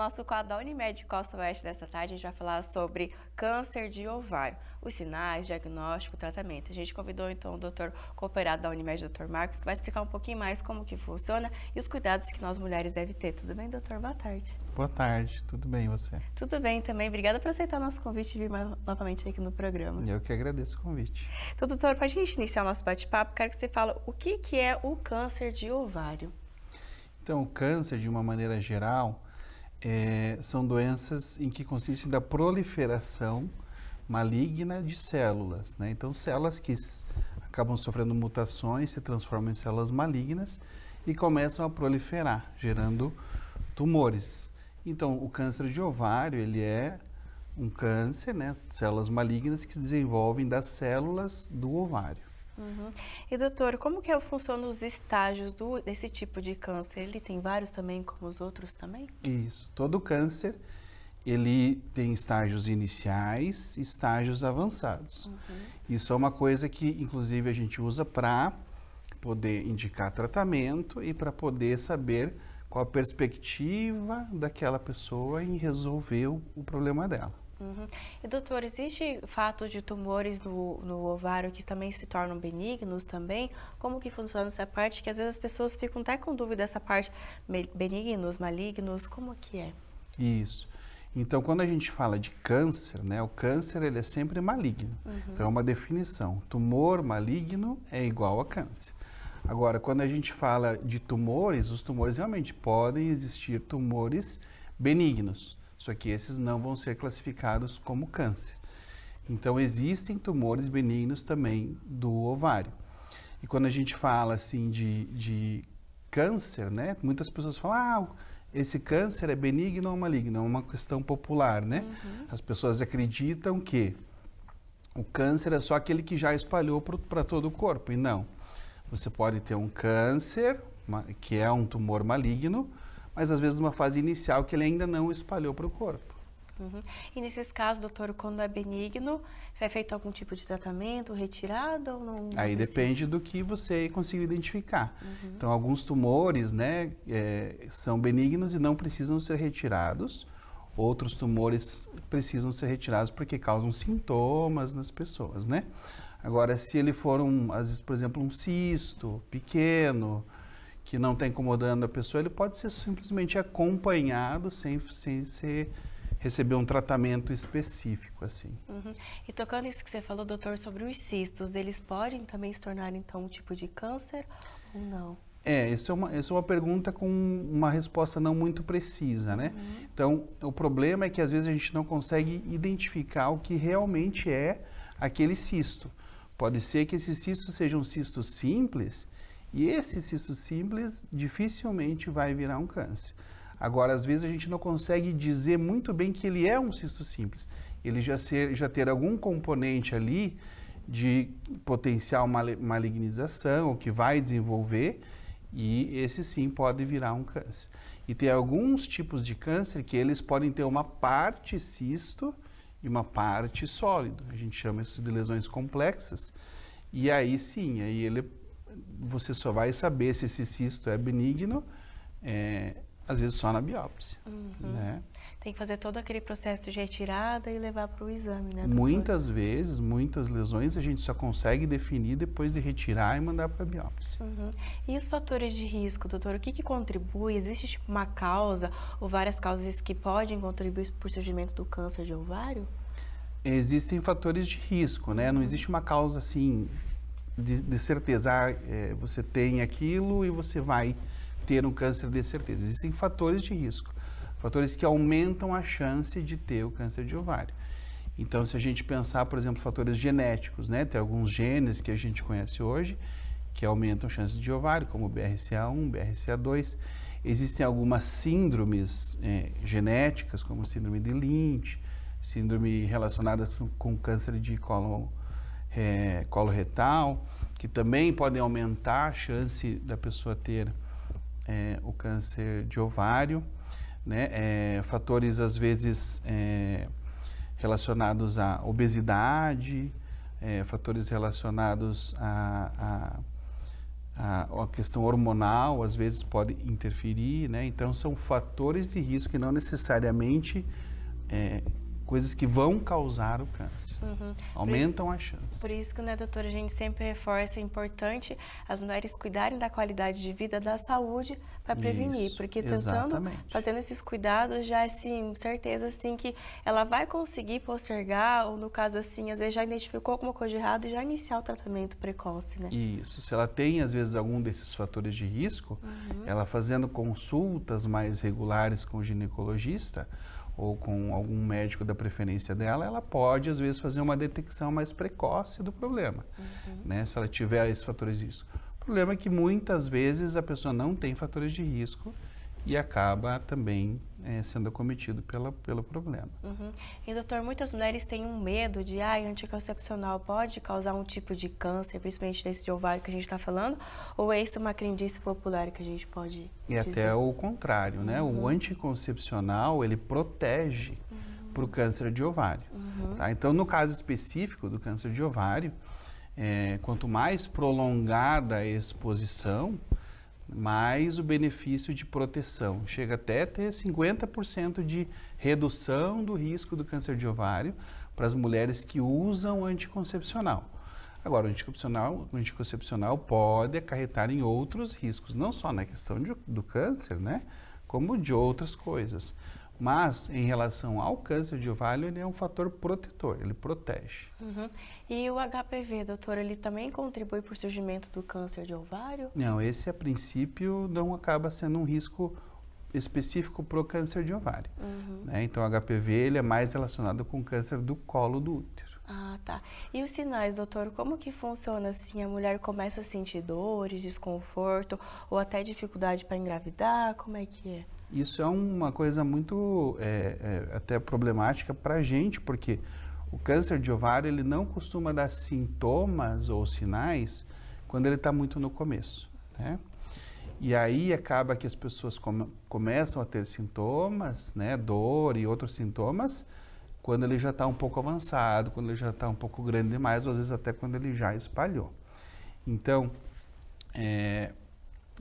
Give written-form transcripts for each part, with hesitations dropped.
nosso quadro da Unimed Costa Oeste dessa tarde, a gente vai falar sobre câncer de ovário, os sinais, diagnóstico, tratamento. A gente convidou então o doutor cooperado da Unimed, Dr. Marcos, que vai explicar um pouquinho mais como que funciona e os cuidados que nós mulheres devem ter. Tudo bem, doutor? Boa tarde. Boa tarde, tudo bem e você? Tudo bem também. Obrigada por aceitar nosso convite e vir novamente aqui no programa. Eu que agradeço o convite. Então, doutor, para a gente iniciar o nosso bate-papo, quero que você fale o que é o câncer de ovário. Então, o câncer, de uma maneira geral, são doenças em que consistem da proliferação maligna de células, né? Então, células que acabam sofrendo mutações se transformam em células malignas e começam a proliferar, gerando tumores. Então, o câncer de ovário, ele é um câncer, né? Células malignas que se desenvolvem das células do ovário. Uhum. E doutor, como que funcionam os estágios desse tipo de câncer? Ele tem vários também, como os outros também? Isso. Todo câncer, ele tem estágios iniciais e estágios avançados. Uhum. Isso é uma coisa que, inclusive, a gente usa para poder indicar tratamento e para poder saber qual a perspectiva daquela pessoa em resolver o problema dela. Uhum. E doutor, existe fato de tumores no ovário que também se tornam benignos também? Como que funciona essa parte? Que às vezes as pessoas ficam até com dúvida dessa parte, benignos, malignos, como que é? Isso. Então, quando a gente fala de câncer, né, o câncer ele é sempre maligno. Uhum. Então, é uma definição. Tumor maligno é igual a câncer. Agora, quando a gente fala de tumores, os tumores realmente podem existir tumores benignos. Só que esses não vão ser classificados como câncer. Então, existem tumores benignos também do ovário. E quando a gente fala assim de câncer, né, muitas pessoas falam, esse câncer é benigno ou maligno? É uma questão popular, né? Uhum. As pessoas acreditam que o câncer é só aquele que já espalhou para todo o corpo, e não. Você pode ter um câncer, que é um tumor maligno, mas às vezes numa fase inicial que ele ainda não espalhou para o corpo. Uhum. E nesses casos, doutor, quando é benigno, é feito algum tipo de tratamento, retirado ou não? Aí depende do que você conseguiu identificar. Uhum. Então, alguns tumores, né, são benignos e não precisam ser retirados. Outros tumores precisam ser retirados porque causam sintomas nas pessoas, né? Agora, se ele for, às vezes, por exemplo, um cisto pequeno, que não está incomodando a pessoa, ele pode ser simplesmente acompanhado sem receber um tratamento específico, assim. Uhum. E tocando isso que você falou, doutor, sobre os cistos, eles podem também se tornar, então, um tipo de câncer ou não? Essa é uma pergunta com uma resposta não muito precisa, né? Uhum. Então, o problema é que às vezes a gente não consegue identificar o que realmente é aquele cisto. Pode ser que esse cisto seja um cisto simples, e esse cisto simples dificilmente vai virar um câncer. Agora, às vezes a gente não consegue dizer muito bem que ele é um cisto simples. Ele já ter algum componente ali de potencial malignização, ou que vai desenvolver, e esse sim pode virar um câncer. E tem alguns tipos de câncer que eles podem ter uma parte cisto e uma parte sólido. A gente chama isso de lesões complexas. E aí sim, você só vai saber se esse cisto é benigno, às vezes só na biópsia. Uhum. Né? Tem que fazer todo aquele processo de retirada e levar para o exame, né, doutor? Muitas vezes, muitas lesões a gente só consegue definir depois de retirar e mandar para a biópsia. Uhum. E os fatores de risco, doutor? O que contribui? Existe tipo uma causa ou várias causas que podem contribuir para o surgimento do câncer de ovário? Existem fatores de risco, né? Não existe uma causa assim de certeza. Você tem aquilo e você vai ter um câncer de certeza. Existem fatores de risco, fatores que aumentam a chance de ter o câncer de ovário. Então, se a gente pensar, por exemplo, fatores genéticos, né? Tem alguns genes que a gente conhece hoje que aumentam a chance de ovário, como o BRCA1, BRCA2. Existem algumas síndromes genéticas, como síndrome de Lynch, síndrome relacionada com câncer de colo retal, que também podem aumentar a chance da pessoa ter o câncer de ovário, né? Fatores às vezes relacionados à obesidade, fatores relacionados a questão hormonal às vezes pode interferir, né? Então são fatores de risco que não necessariamente coisas que vão causar o câncer. Aumentam as chances. Por isso que, né, doutora, a gente sempre reforça, é importante as mulheres cuidarem da qualidade de vida, da saúde, para prevenir. Porque fazendo esses cuidados, já, assim, certeza, assim, que ela vai conseguir postergar, ou no caso, assim, às vezes já identificou alguma coisa de errado e já iniciar o tratamento precoce, né? Isso. Se ela tem, às vezes, algum desses fatores de risco, ela fazendo consultas mais regulares com o ginecologista, ou com algum médico da preferência dela, ela pode, às vezes, fazer uma detecção mais precoce do problema, né? Se ela tiver esses fatores de risco. O problema é que, muitas vezes, a pessoa não tem fatores de risco e acaba também sendo acometido pelo problema. E, doutor, muitas mulheres têm um medo de, anticoncepcional pode causar um tipo de câncer, principalmente nesse de ovário que a gente está falando, ou essa é uma crendice popular que a gente pode dizer? Até o contrário, né? O anticoncepcional, ele protege para o câncer de ovário. Tá? Então, no caso específico do câncer de ovário, quanto mais prolongada a exposição, mais o benefício de proteção. Chega até a ter 50% de redução do risco do câncer de ovário para as mulheres que usam anticoncepcional. Agora, o anticoncepcional pode acarretar em outros riscos, não só na questão do câncer, né, como de outras coisas. Mas, em relação ao câncer de ovário, ele é um fator protetor, ele protege. E o HPV, doutor, ele também contribui para o surgimento do câncer de ovário? Não, esse, a princípio, não acaba sendo um risco específico para o câncer de ovário. Né? Então, o HPV ele é mais relacionado com o câncer do colo do útero. Ah, tá. E os sinais, doutor, como que funciona assim? A mulher começa a sentir dores, desconforto ou até dificuldade para engravidar? Como é que é? Isso é uma coisa muito até problemática para a gente, porque o câncer de ovário ele não costuma dar sintomas ou sinais quando ele está muito no começo, né? E aí acaba que as pessoas começam a ter sintomas, né, dor e outros sintomas, quando ele já está um pouco avançado, quando ele já está um pouco grande demais, ou às vezes até quando ele já espalhou. Então,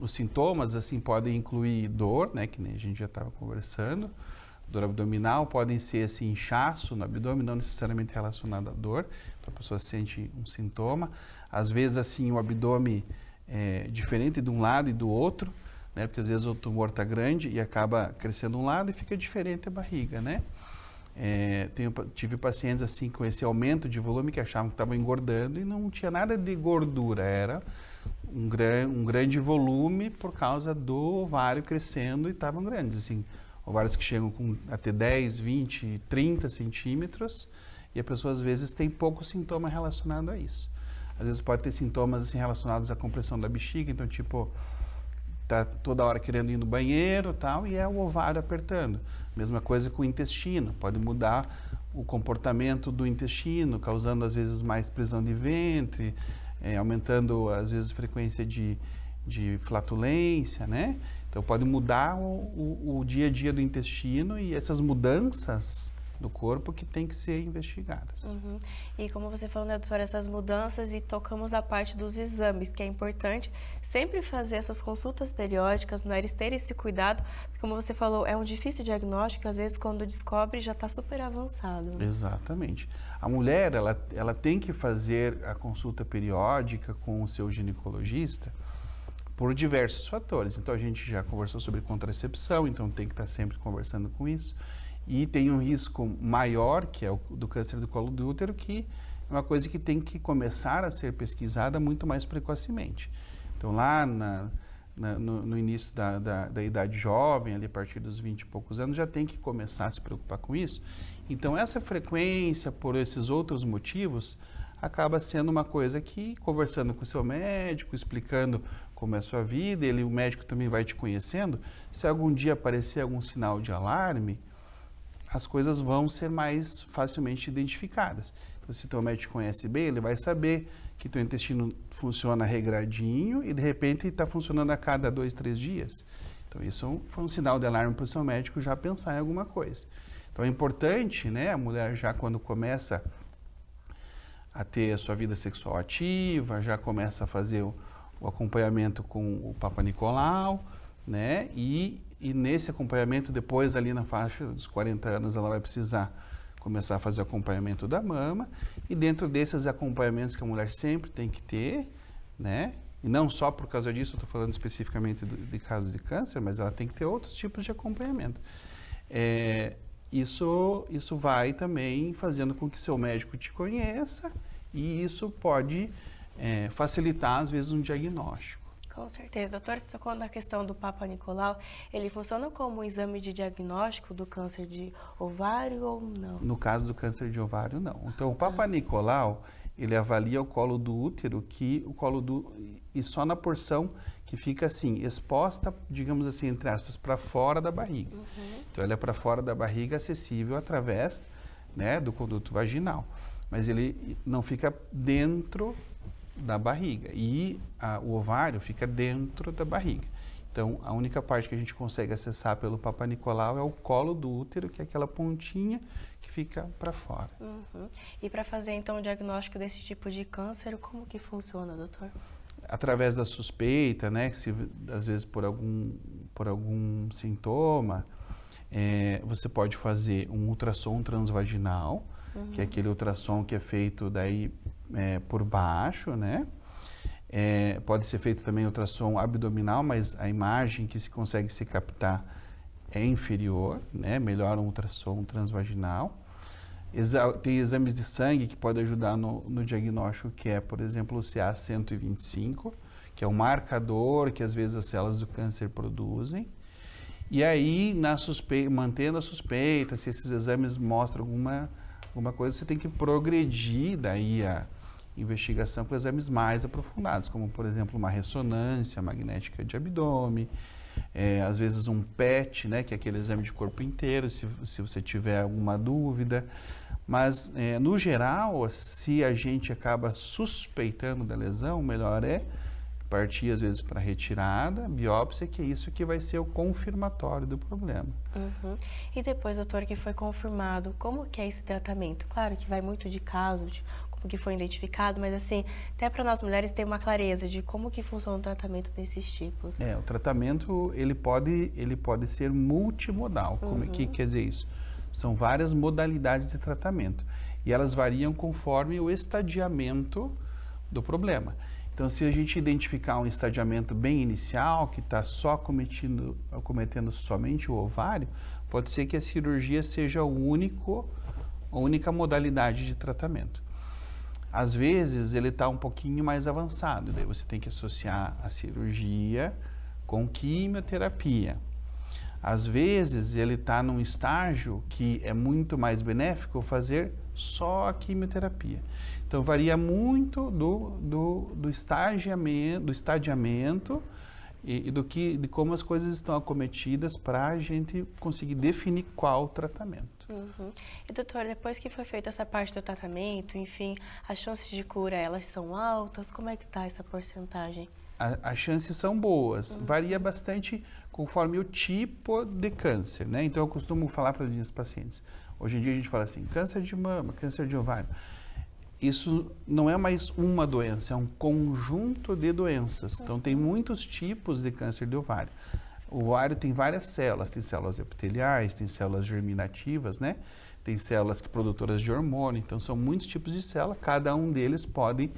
os sintomas, assim, podem incluir dor, né, que nem a gente já estava conversando, dor abdominal, podem ser, assim, inchaço no abdômen, não necessariamente relacionado à dor, então a pessoa sente um sintoma. Às vezes, assim, o abdômen é diferente de um lado e do outro, né, porque às vezes o tumor está grande e acaba crescendo um lado e fica diferente a barriga, né? Tive pacientes, assim, com esse aumento de volume que achavam que estavam engordando e não tinha nada de gordura, era um grande volume por causa do ovário crescendo e estavam grandes, assim, ovários que chegam com até 10, 20, 30 centímetros e a pessoa às vezes tem pouco sintoma relacionado a isso. Às vezes pode ter sintomas assim, relacionados à compressão da bexiga, então tipo, tá toda hora querendo ir no banheiro tal, e é o ovário apertando. Mesma coisa com o intestino, pode mudar o comportamento do intestino, causando às vezes mais prisão de ventre, aumentando às vezes a frequência de flatulência, né? Então pode mudar o dia a dia do intestino e essas mudanças do corpo que tem que ser investigadas. E como você falou, né, doutora, essas mudanças, e tocamos a parte dos exames, que é importante sempre fazer essas consultas periódicas, mulheres terem esse cuidado, porque como você falou, é um difícil diagnóstico, às vezes quando descobre já está super avançado. Né? Exatamente. A mulher, ela tem que fazer a consulta periódica com o seu ginecologista por diversos fatores. Então a gente já conversou sobre contracepção, então tem que estar sempre conversando com isso. E tem um risco maior, que é o do câncer do colo do útero, que é uma coisa que tem que começar a ser pesquisada muito mais precocemente. Então, lá no início da idade jovem, ali a partir dos 20 e poucos anos, já tem que começar a se preocupar com isso. Então, essa frequência, por esses outros motivos, acaba sendo uma coisa que, conversando com o seu médico, explicando como é a sua vida, o médico também vai te conhecendo, se algum dia aparecer algum sinal de alarme, as coisas vão ser mais facilmente identificadas. Então, se o teu médico conhece bem, ele vai saber que teu intestino funciona regradinho e, de repente, está funcionando a cada 2, 3 dias. Então, isso foi um sinal de alarme para o seu médico já pensar em alguma coisa. Então, é importante, né, a mulher já quando começa a ter a sua vida sexual ativa, já começa a fazer o acompanhamento com o Papa Nicolau, né? E nesse acompanhamento, depois ali na faixa dos 40 anos, ela vai precisar começar a fazer o acompanhamento da mama. E dentro desses acompanhamentos que a mulher sempre tem que ter, né? E não só por causa disso, eu estou falando especificamente de casos de câncer, mas ela tem que ter outros tipos de acompanhamento. Isso vai também fazendo com que seu médico te conheça e isso pode facilitar, às vezes, um diagnóstico. Com certeza. Doutor, você tocou na questão do Papa Nicolau, ele funciona como um exame de diagnóstico do câncer de ovário ou não? No caso do câncer de ovário, não. Então, o Papa Nicolau, ele avalia o colo do útero, e só na porção que fica assim, exposta, digamos assim, entre aspas, para fora da barriga. Então, ele é para fora da barriga, acessível através, né, do conduto vaginal. Mas ele não fica dentro da barriga e o ovário fica dentro da barriga. Então, a única parte que a gente consegue acessar pelo Papa Nicolau é o colo do útero, que é aquela pontinha que fica para fora. E para fazer, então, o diagnóstico desse tipo de câncer, como que funciona, doutor? Através da suspeita, né? Se, às vezes por algum sintoma, você pode fazer um ultrassom transvaginal, que é aquele ultrassom que é feito daí por baixo, né? Pode ser feito também ultrassom abdominal, mas a imagem que se consegue se captar é inferior, né? Melhor um ultrassom transvaginal. Tem exames de sangue que podem ajudar no diagnóstico, que é, por exemplo, o CA-125, que é um marcador que às vezes as células do câncer produzem. E aí, mantendo a suspeita, se esses exames mostram alguma coisa, você tem que progredir daí a investigação com exames mais aprofundados, como, por exemplo, uma ressonância magnética de abdômen, às vezes um PET, né, que é aquele exame de corpo inteiro, se você tiver alguma dúvida. Mas, no geral, se a gente acaba suspeitando da lesão, o melhor é partir, às vezes, para retirada, biópsia, que é isso que vai ser o confirmatório do problema. E depois, doutor, que foi confirmado, como que é esse tratamento? Claro que vai muito de caso, de como que foi identificado, mas assim, até para nós mulheres ter uma clareza de como que funciona o tratamento desses tipos. O tratamento, ele pode ser multimodal. Que quer dizer isso? São várias modalidades de tratamento e elas variam conforme o estadiamento do problema. Então, se a gente identificar um estadiamento bem inicial, que está só acometendo somente o ovário, pode ser que a cirurgia seja a única modalidade de tratamento. Às vezes, ele está um pouquinho mais avançado, daí você tem que associar a cirurgia com quimioterapia. Às vezes, ele está num estágio que é muito mais benéfico fazer só a quimioterapia. Então, varia muito do estadiamento e de como as coisas estão acometidas para a gente conseguir definir qual tratamento. E, doutor, depois que foi feita essa parte do tratamento, enfim, as chances de cura, elas são altas? Como é que está essa porcentagem? As chances são boas, varia bastante conforme o tipo de câncer, né? Então, eu costumo falar para os meus pacientes, hoje em dia a gente fala assim, câncer de mama, câncer de ovário. Isso não é mais uma doença, é um conjunto de doenças. Então, tem muitos tipos de câncer de ovário. O ovário tem várias células, tem células epiteliais, tem células germinativas, né? Tem células produtoras de hormônio, então são muitos tipos de célula, cada um deles pode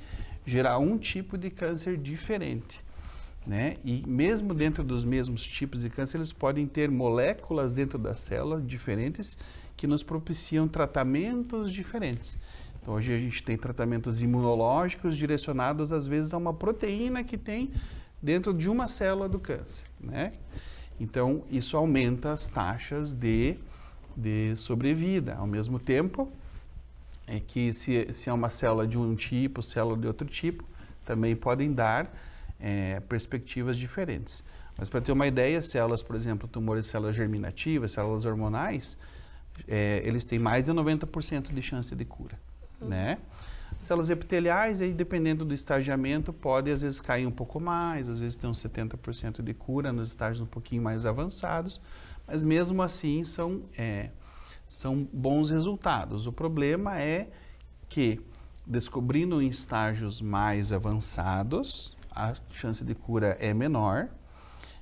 gerar um tipo de câncer diferente, né? E mesmo dentro dos mesmos tipos de câncer, eles podem ter moléculas dentro da célula diferentes que nos propiciam tratamentos diferentes. Então, hoje a gente tem tratamentos imunológicos direcionados, às vezes, a uma proteína que tem dentro de uma célula do câncer, né? Então, isso aumenta as taxas de sobrevida. Ao mesmo tempo, é que se é uma célula de um tipo, célula de outro tipo, também podem dar perspectivas diferentes. Mas, para ter uma ideia, células, por exemplo, tumores de células germinativas, células hormonais, eles têm mais de 90% de chance de cura, né? Células epiteliais, aí, dependendo do estadiamento, pode às vezes cair um pouco mais, às vezes tem uns 70% de cura nos estágios um pouquinho mais avançados, mas mesmo assim são bons resultados. O problema é que, descobrindo em estágios mais avançados, a chance de cura é menor.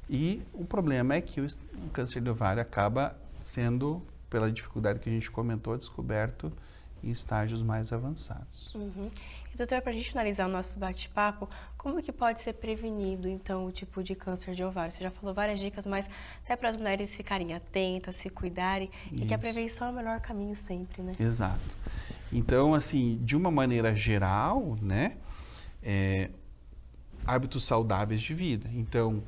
E o problema é que o câncer de ovário acaba sendo, pela dificuldade que a gente comentou, descoberto em estágios mais avançados. E, doutor, para a gente finalizar o nosso bate-papo, como que pode ser prevenido, então, o tipo de câncer de ovário? Você já falou várias dicas, mas até para as mulheres ficarem atentas, se cuidarem, e que a prevenção é o melhor caminho sempre, né? Exato. Então, assim, de uma maneira geral, né, hábitos saudáveis de vida. Então,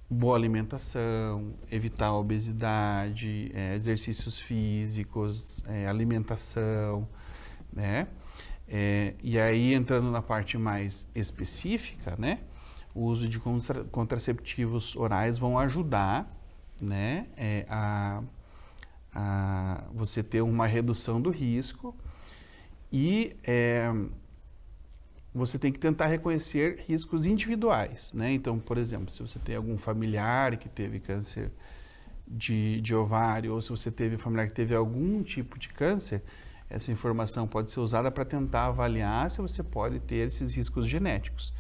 boa alimentação, evitar a obesidade, exercícios físicos, alimentação, né? E aí, entrando na parte mais específica, né? O uso de contraceptivos orais vão ajudar, né? A você ter uma redução do risco e você tem que tentar reconhecer riscos individuais, né? Então, por exemplo, se você tem algum familiar que teve câncer de ovário ou se você teve um familiar que teve algum tipo de câncer, essa informação pode ser usada para tentar avaliar se você pode ter esses riscos genéticos.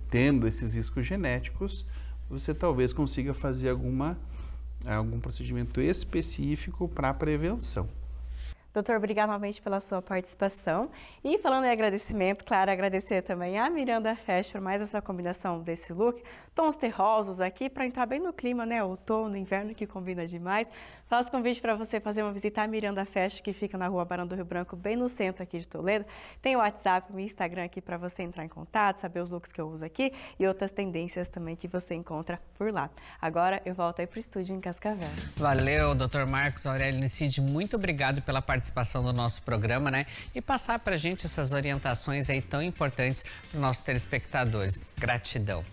Tendo esses riscos genéticos, você talvez consiga fazer algum procedimento específico para a prevenção. Doutor, obrigado novamente pela sua participação. E falando em agradecimento, claro, agradecer também a Miranda Fashion por mais essa combinação desse look. Tons terrosos aqui para entrar bem no clima, né? Outono, inverno, que combina demais. Faço convite para você fazer uma visita à Miranda Fashion, que fica na Rua Barão do Rio Branco, bem no centro aqui de Toledo. Tem o WhatsApp, o Instagram aqui para você entrar em contato, saber os looks que eu uso aqui e outras tendências também que você encontra por lá. Agora eu volto aí para o estúdio em Cascavel. Valeu, Dr. Marcos Aurélio Nicide, muito obrigado pela participação do nosso programa, né? E passar pra gente essas orientações aí tão importantes para os nossos telespectadores. Gratidão.